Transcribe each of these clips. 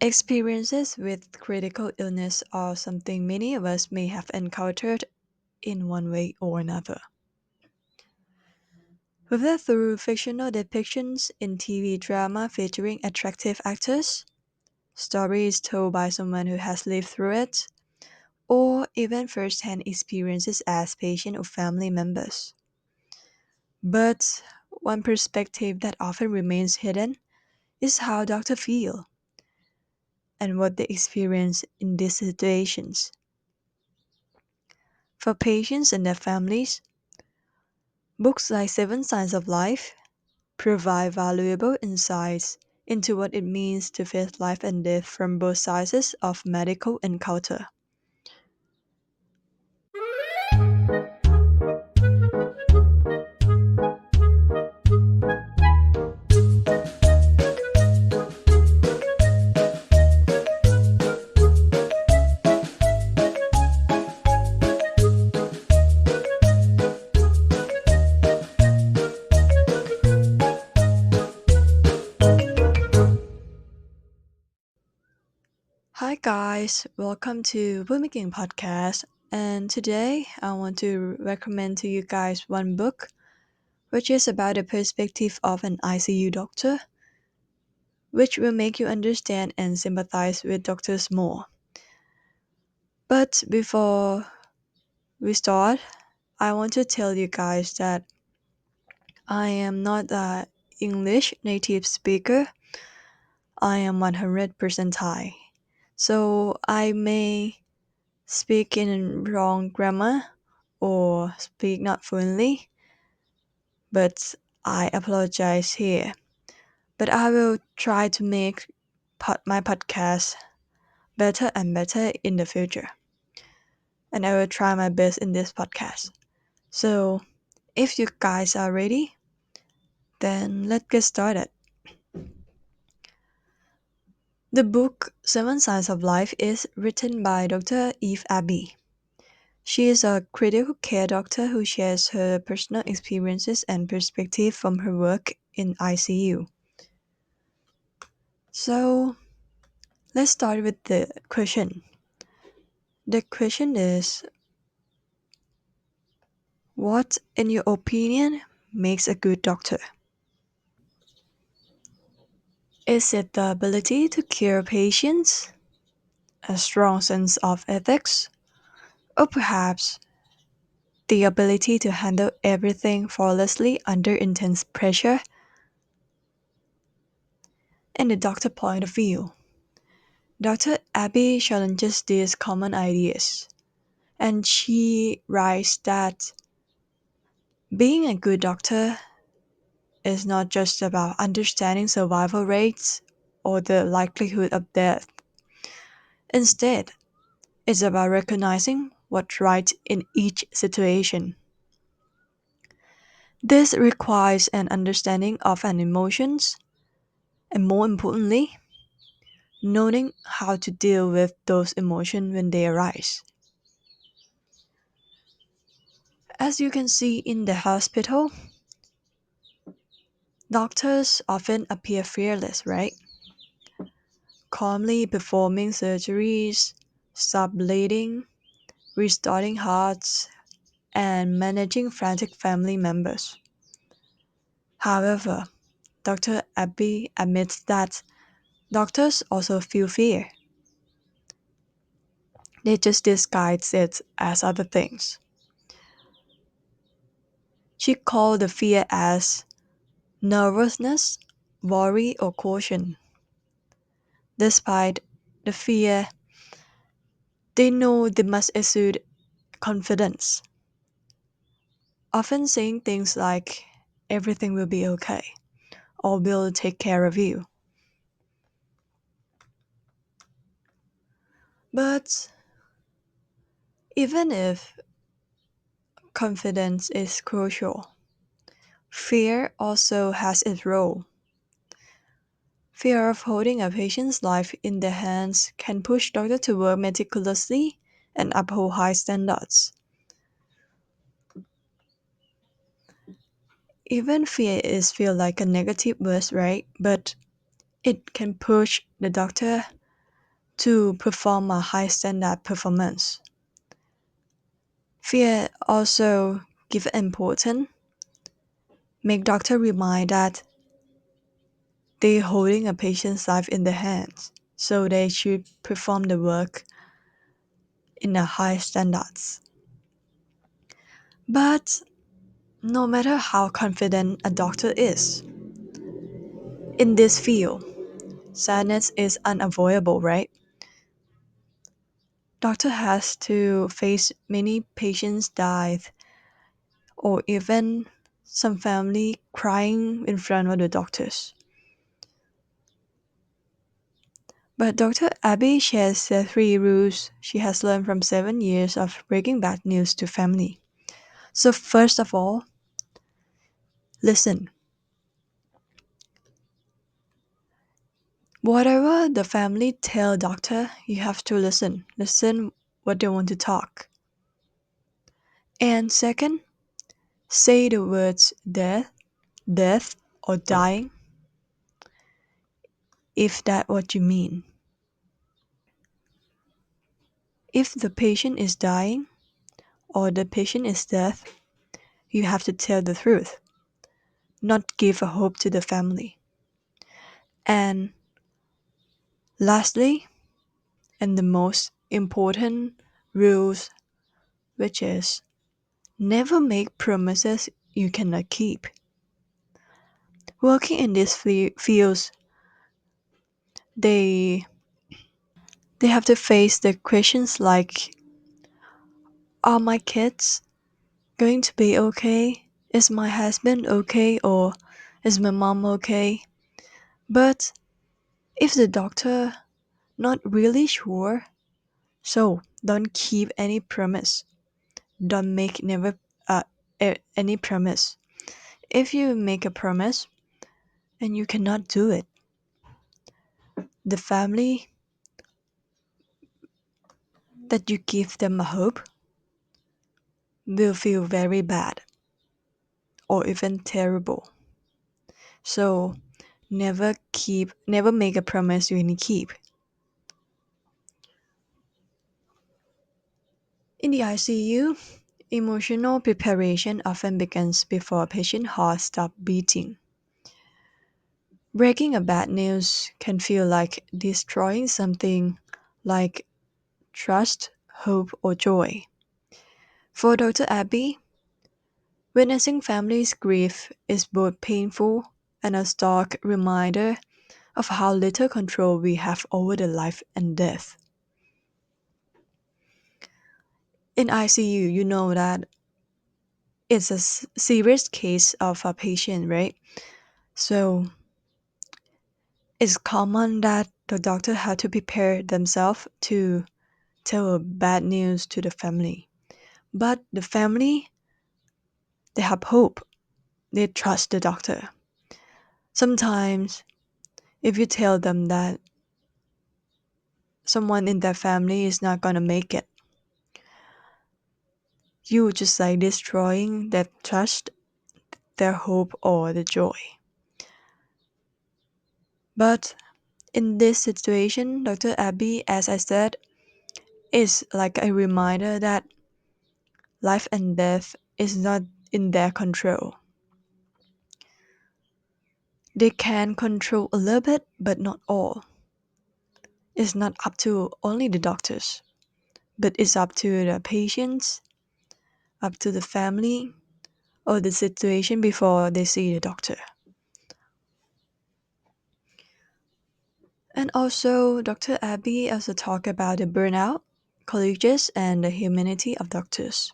Experiences with critical illness are something many of us may have encountered in one way or another. Whether through fictional depictions in TV drama featuring attractive actors, stories told by someone who has lived through it, or even first-hand experiences as patient or family members. But one perspective that often remains hidden is how doctors feel and what they experience in these situations. For patients and their families, books like Seven Signs of Life provide valuable insights into what it means to face life and death from both sides of medical encounter. Hi guys, welcome to Pood Mai Keng Podcast. And today I want to recommend to you guys one book, which is about the perspective of an ICU doctor, which will make you understand and sympathize with doctors more. But before we start, I want to tell you guys that I am not an English native speaker. I am 100% Thai. So I may speak in wrong grammar or speak not fluently, but I apologize here. But I will try to make my podcast better and better in the future. And I will try my best in this podcast. So if you guys are ready, then let's get started. The book Seven Signs of Life is written by Dr. Eve Abbie. She is a critical care doctor who shares her personal experiences and perspective from her work in ICU. So, let's start with the question. The question is, what, in your opinion, makes a good doctor? Is it the ability to cure patients, a strong sense of ethics, or perhaps the ability to handle everything flawlessly under intense pressure? In the doctor point of view, Dr. Abbey challenges these common ideas, and she writes that being a good doctor is not just about understanding survival rates or the likelihood of death. Instead, it's about recognizing what's right in each situation. This requires an understanding of an emotions and, more importantly, knowing how to deal with those emotions when they arise. As you can see in the hospital, doctors often appear fearless, right? Calmly performing surgeries, stop bleeding, restarting hearts, and managing frantic family members. However, Dr. Abbey admits that doctors also feel fear. They just disguise it as other things. She called the fear as nervousness, worry, or caution. Despite the fear, they know they must exude confidence, often saying things like, everything will be okay, or we'll take care of you. But even if confidence is crucial, fear also has its role. Fear of holding a patient's life in their hands can push doctors to work meticulously and uphold high standards. Even fear is feel like a negative word, right? But it can push the doctor to perform a high standard performance. Fear also give importance, make doctor remind that they're holding a patient's life in their hands, so they should perform the work in a high standards. But no matter how confident a doctor is, in this field, sadness is unavoidable, right? Doctor has to face many patients died or even some family crying in front of the doctors. But Dr. Abbie shares the three rules she has learned from 7 years of breaking bad news to family. So first of all, listen. Whatever the family tell doctor, you have to listen. Listen what they want to talk. And second, say the words death, or dying, if that what you mean. If the patient is dying or the patient is dead, you have to tell the truth, not give a hope to the family. And lastly, and the most important rules, which is never make promises you cannot keep. Working in these fields, they they have to face the questions like, are my kids going to be okay? Is my husband okay? Or is my mom okay? But if the doctor not really sure, so don't keep any promise. Don't make never any promise. If you make a promise and you cannot do it, the family that you give them a hope will feel very bad or even terrible. So never make a promise you can keep. In the ICU, emotional preparation often begins before a patient's heart stops beating. Breaking a bad news can feel like destroying something like trust, hope, or joy. For Dr. Abbey, witnessing families' grief is both painful and a stark reminder of how little control we have over the life and death. In ICU, you know that it's a serious case of a patient, right? So it's common that the doctor had to prepare themselves to tell bad news to the family. But the family, they have hope. They trust the doctor. Sometimes, if you tell them that someone in their family is not gonna make it, you just like destroying their trust, their hope, or the joy. But in this situation, Dr. Abbey, as I said, is like a reminder that life and death is not in their control. They can control a little bit, but not all. It's not up to only the doctors, but it's up to the patients, up to the family, or the situation before they see the doctor. And also, Dr. Abbey also talked about the burnout, colleges, and the humanity of doctors.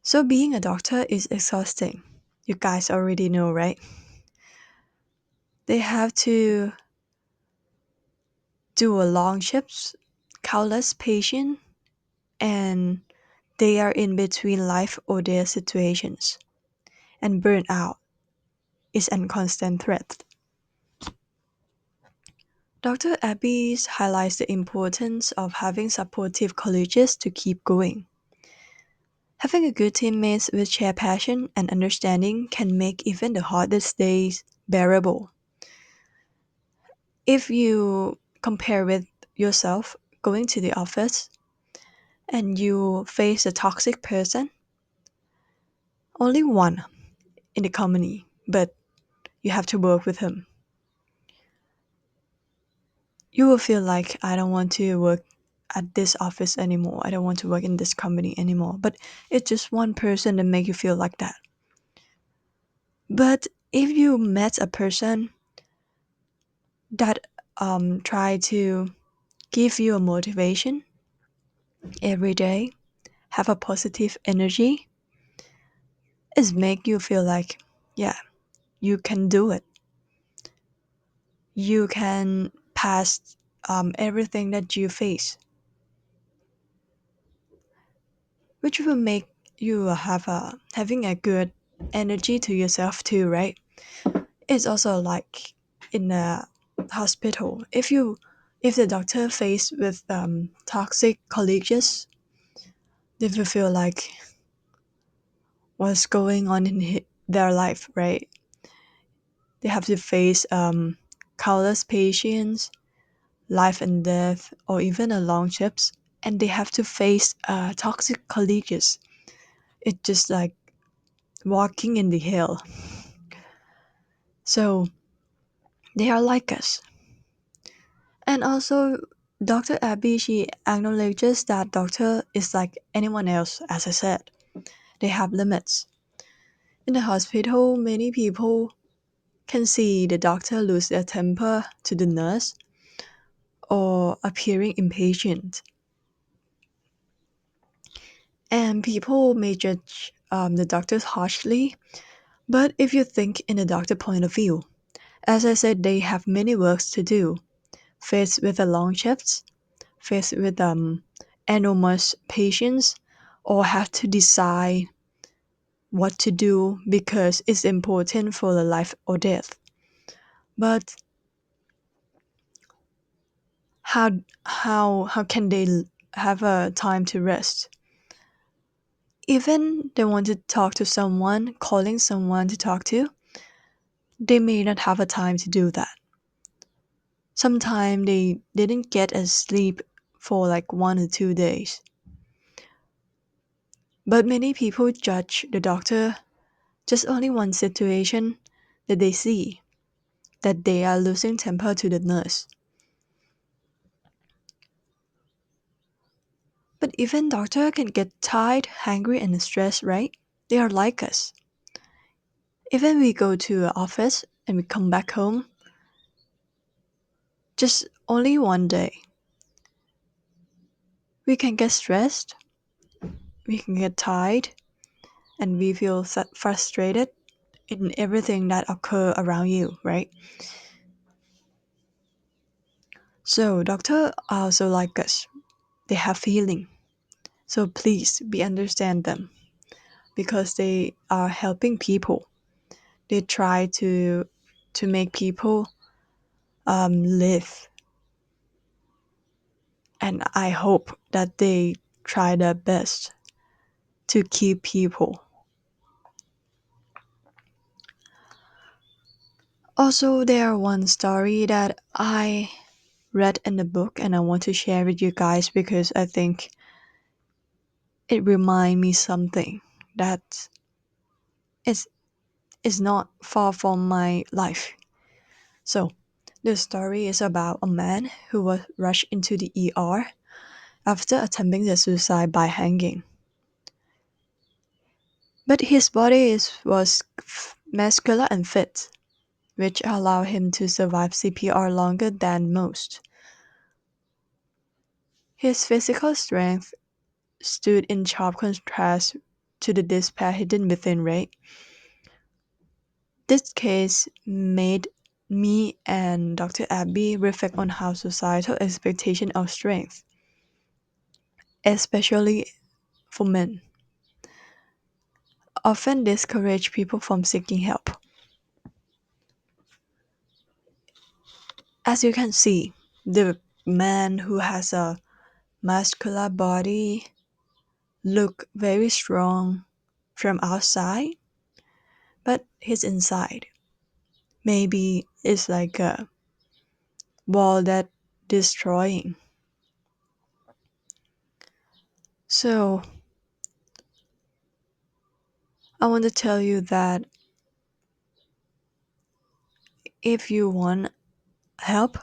So being a doctor is exhausting. You guys already know, right? They have to do a long shifts, countless patients, and they are in between life or death situations. And burnout is a constant threat. Dr. Abbey highlights the importance of having supportive colleagues to keep going. Having a good teammates with shared passion and understanding can make even the hardest days bearable. If you compare with yourself going to the office and you face a toxic person, only one in the company, but you have to work with him. You will feel like, I don't want to work at this office anymore. I don't want to work in this company anymore. But it's just one person that make you feel like that. But if you met a person that try to give you a motivation every day, have a positive energy, it make you feel like, yeah, you can do it. You can pass everything that you face, which will make you having a good energy to yourself too, right? It's also like in a hospital. If the doctor faced with toxic colleagues, they will feel like what's going on in their life, right? They have to face countless patients, life and death, or even a long shifts, and they have to face toxic colleagues. It's just like walking in the hill. So they are like us. And also, Dr. Abbie, she acknowledges that doctor is like anyone else, as I said. They have limits. In the hospital, many people can see the doctor lose their temper to the nurse or appearing impatient. And people may judge the doctors harshly, but if you think in a doctor point of view, as I said, they have many works to do, faced with the long shifts, faced with enormous patients, or have to decide what to do because it's important for the life or death. But how how can they have a time to rest? Even they want to talk to someone, calling someone to talk to, they may not have a time to do that. Sometimes they didn't get a sleep for like 1 or 2 days. But many people judge the doctor just only one situation that they see, that they are losing temper to the nurse. But even doctor can get tired, hungry, and stressed, right? They are like us. Even we go to an office and we come back home, just only one day, we can get stressed, we can get tired, and we feel frustrated in everything that occur around you, right? So doctor are also like us. They have feeling. So please be understand them because they are helping people. They try to make people live, and I hope that they try their best to keep people. Also, there one story that I read in the book and I want to share with you guys because I think it reminds me something that is is not far from my life. So, the story is about a man who was rushed into the ER after attempting the suicide by hanging. But his body was muscular and fit, which allowed him to survive CPR longer than most. His physical strength stood in sharp contrast to the despair hidden within Ray. This case made me and Dr. Abbie reflect on how societal expectation of strength, especially for men, often discourage people from seeking help. As you can see, the man who has a muscular body look very strong from outside, but his inside maybe is like a wall that destroying. So, I want to tell you that if you want help,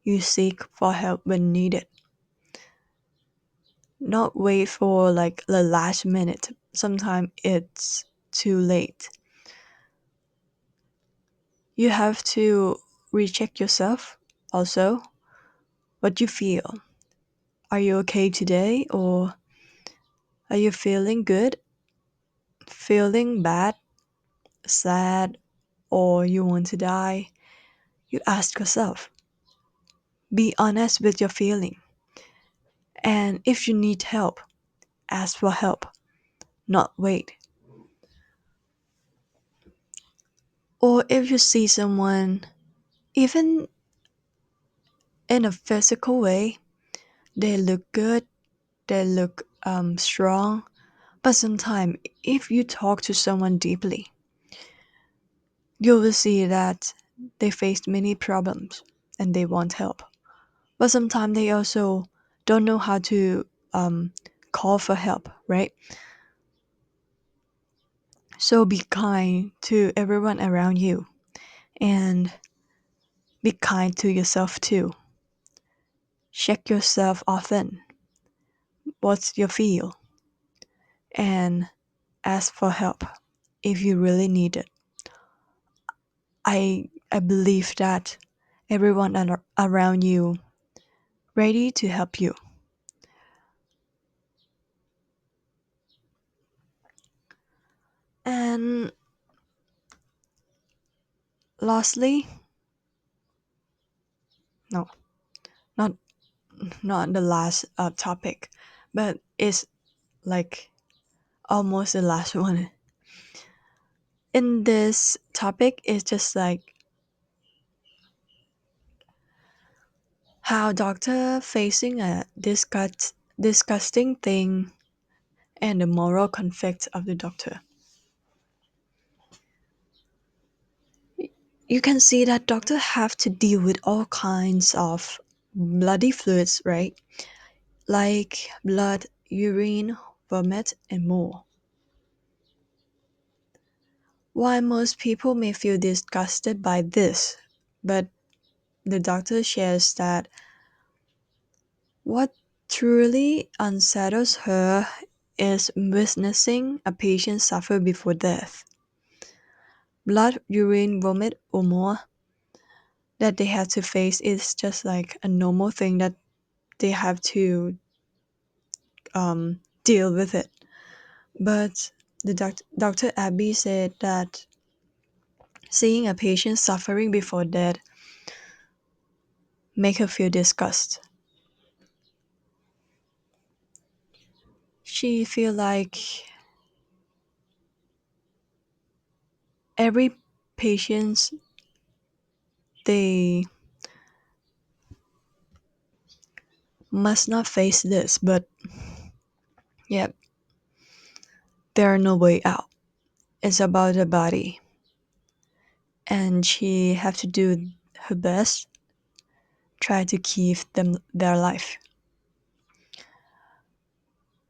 you seek for help when needed. Not wait for like the last minute. Sometimes it's too late. You have to recheck yourself also what you feel. Are you okay today, or are you feeling good, feeling bad, sad, or you want to die? You ask yourself. Be honest with your feeling. And if you need help, ask for help, not wait. Or if you see someone, even in a physical way, they look good, they look strong, but sometimes if you talk to someone deeply, you will see that they faced many problems and they want help. But sometimes they also don't know how to call for help, right? So be kind to everyone around you and be kind to yourself too. Check yourself often. What's your feel? And ask for help if you really need it. I believe that everyone around you ready to help you. And lastly, no, not not the last topic, but it's like almost the last one. In this topic, it's just like how doctor facing a disgusting thing and the moral conflict of the doctor. You can see that doctor have to deal with all kinds of bloody fluids, right? Like blood, urine, vomit, and more. While most people may feel disgusted by this, but the doctor shares that what truly unsettles her is witnessing a patient suffer before death. Blood, urine, vomit, or more that they have to face is just like a normal thing that they have to deal with it. But the Dr. Abbie said that seeing a patient suffering before death make her feel disgust. She feel like every patient they must not face this, but yeah, there are no way out. It's about the body, and she have to do her best, try to keep them their life.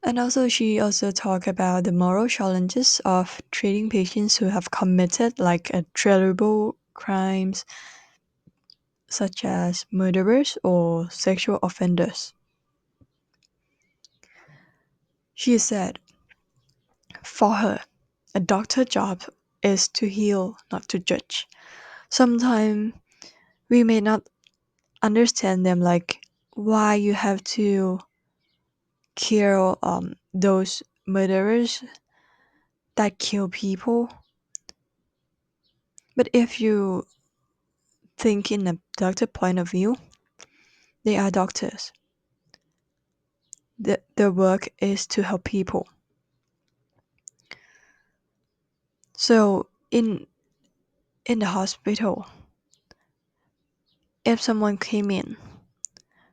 And also, she also talked about the moral challenges of treating patients who have committed like a terrible crimes, such as murderers or sexual offenders. She said, for her, a doctor's job is to heal, not to judge. Sometimes we may not understand them, like why you have to kill those murderers that kill people. But if you think in a doctor point of view, they are doctors. Their work is to help people. So in the hospital, if someone came in,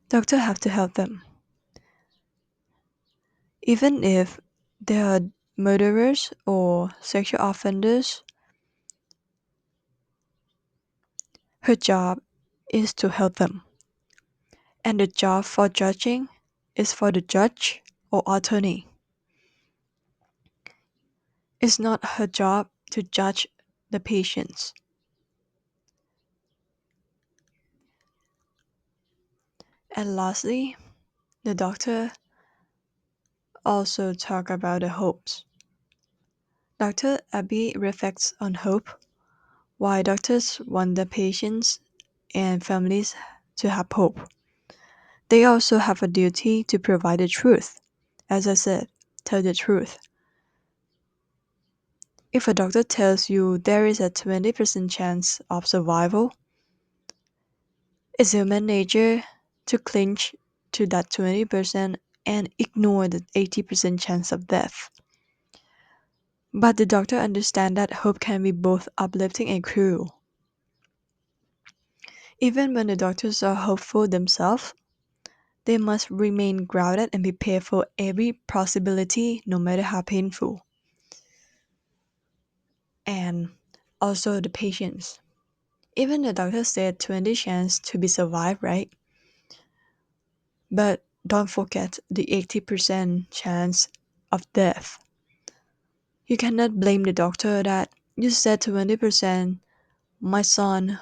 doctor have to help them. Even if they are murderers or sexual offenders, her job is to help them. And the job for judging is for the judge or attorney. It's not her job to judge the patients. And lastly, the doctor also talk about the hopes. Dr. Abbie reflects on hope, why doctors want the patients and families to have hope. They also have a duty to provide the truth. As I said, tell the truth. If a doctor tells you there is a 20% chance of survival, it's human nature to cling to that 20% and ignore the 80% chance of death. But the doctor understands that hope can be both uplifting and cruel. Even when the doctors are hopeful themselves, they must remain grounded and prepare for every possibility, no matter how painful. And also the patients. Even the doctor said 20 chance to be survived, right? But don't forget the 80% chance of death. You cannot blame the doctor that you said 20% my son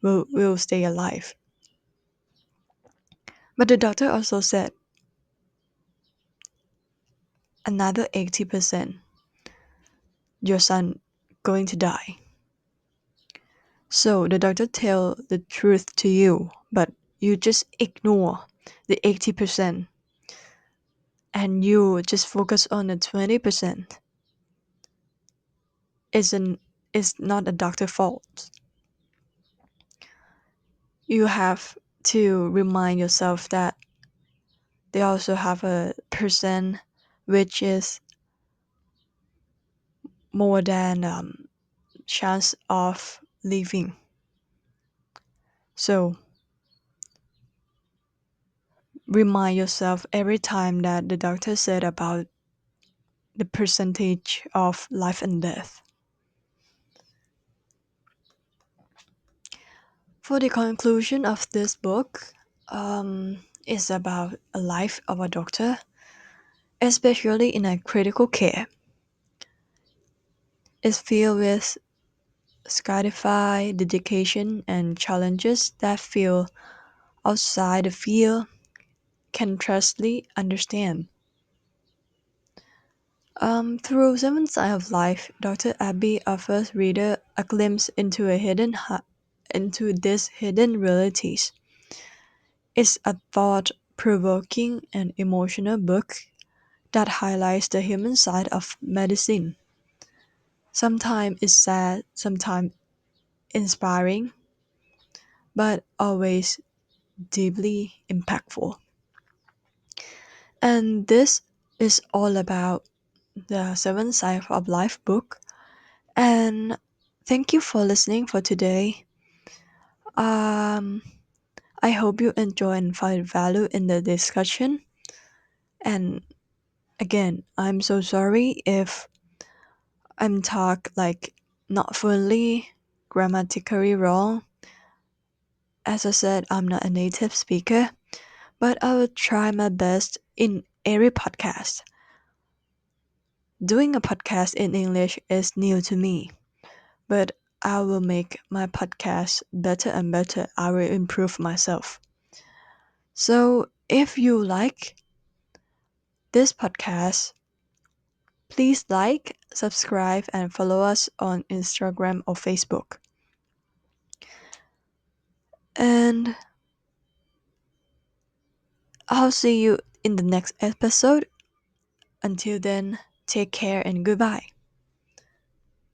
will stay alive. But the doctor also said another 80% your son going to die. So the doctor tell the truth to you, but you just ignore the 80% and you just focus on the 20%. Isn't is not a doctor's fault. You have to remind yourself that they also have a percent which is more than chance of living. So remind yourself every time that the doctor said about the percentage of life and death. For the conclusion of this book, is about a life of a doctor, especially in a critical care. It's filled with Spotify, dedication, and challenges that feel outside the field can trustly understand. Through Seven Signs of Life, Dr. Abbie offers reader a glimpse into into these hidden realities. It's a thought-provoking and emotional book that highlights the human side of medicine. Sometimes it's sad, sometimes inspiring, but always deeply impactful. And this is all about the Seven Signs of Life book. And thank you for listening for today. Um, I hope you enjoy and find value in the discussion. And again, I'm so sorry if I'm talk like not fully grammatically wrong. As I said, I'm not a native speaker, but I will try my best in every podcast. Doing a podcast in English is new to me, but I will make my podcast better and better. I will improve myself. So if you like this podcast, please like, subscribe, and follow us on Instagram or Facebook. And I'll see you in the next episode. Until then, take care and goodbye.